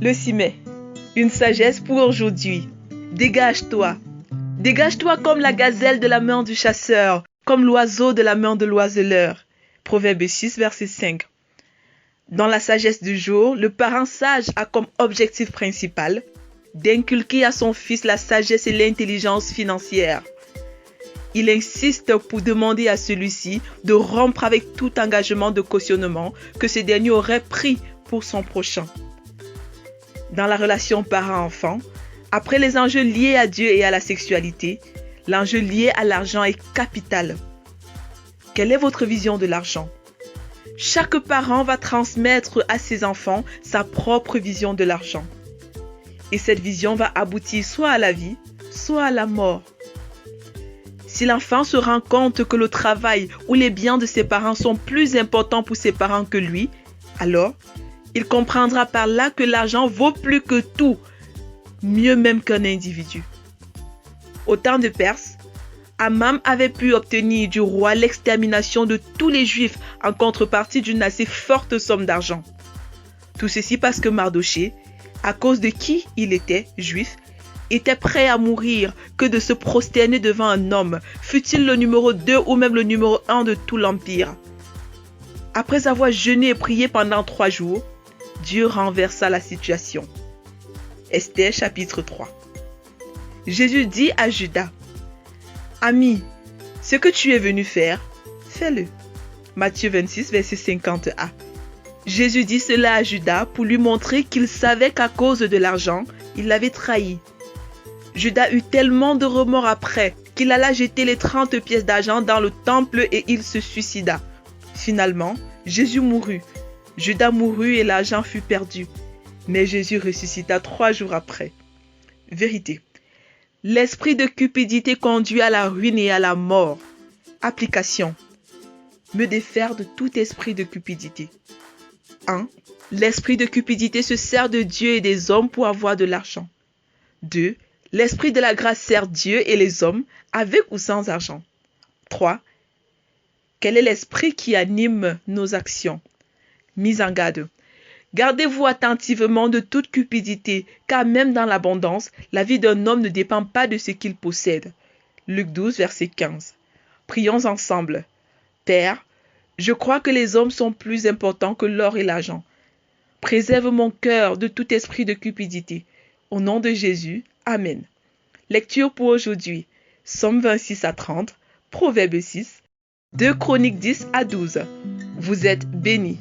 Le 6 mai. Une sagesse pour aujourd'hui. Dégage-toi. Dégage-toi comme la gazelle de la main du chasseur, comme l'oiseau de la main de l'oiseleur. Proverbe 6, verset 5. Dans la sagesse du jour, le parent sage a comme objectif principal d'inculquer à son fils la sagesse et l'intelligence financière. Il insiste pour demander à celui-ci de rompre avec tout engagement de cautionnement que ce dernier aurait pris pour son prochain. Dans la relation parent-enfant, après les enjeux liés à Dieu et à la sexualité, l'enjeu lié à l'argent est capital. Quelle est votre vision de l'argent? Chaque parent va transmettre à ses enfants sa propre vision de l'argent. Et cette vision va aboutir soit à la vie, soit à la mort. Si l'enfant se rend compte que le travail ou les biens de ses parents sont plus importants pour ses parents que lui, alors il comprendra par là que l'argent vaut plus que tout, mieux même qu'un individu. Au temps de Perse, Amman avait pu obtenir du roi l'extermination de tous les Juifs en contrepartie d'une assez forte somme d'argent. Tout ceci parce que Mardochée, à cause de qui il était, juif, était prêt à mourir que de se prosterner devant un homme, fût-il le numéro 2 ou même le numéro 1 de tout l'Empire. Après avoir jeûné et prié pendant 3 jours, Dieu renversa la situation. Esther chapitre 3. Jésus dit à Judas: Ami, ce que tu es venu faire, fais-le. Matthieu 26, verset 50a. Jésus dit cela à Judas pour lui montrer qu'il savait qu'à cause de l'argent, il l'avait trahi. Judas eut tellement de remords après qu'il alla jeter les 30 pièces d'argent dans le temple et il se suicida. Finalement, Jésus mourut. Judas mourut et l'argent fut perdu. Mais Jésus ressuscita 3 jours après. Vérité. L'esprit de cupidité conduit à la ruine et à la mort. Application. Me défaire de tout esprit de cupidité. 1. L'esprit de cupidité se sert de Dieu et des hommes pour avoir de l'argent. 2. L'esprit de la grâce sert Dieu et les hommes avec ou sans argent. 3. Quel est l'esprit qui anime nos actions? Mise en garde. Gardez-vous attentivement de toute cupidité, car même dans l'abondance, la vie d'un homme ne dépend pas de ce qu'il possède. Luc 12, verset 15. Prions ensemble. Père, je crois que les hommes sont plus importants que l'or et l'argent. Préserve mon cœur de tout esprit de cupidité. Au nom de Jésus, Amen. Lecture pour aujourd'hui. Psaume 26 à 30, Proverbe 6, 2 Chroniques 10 à 12. Vous êtes bénis.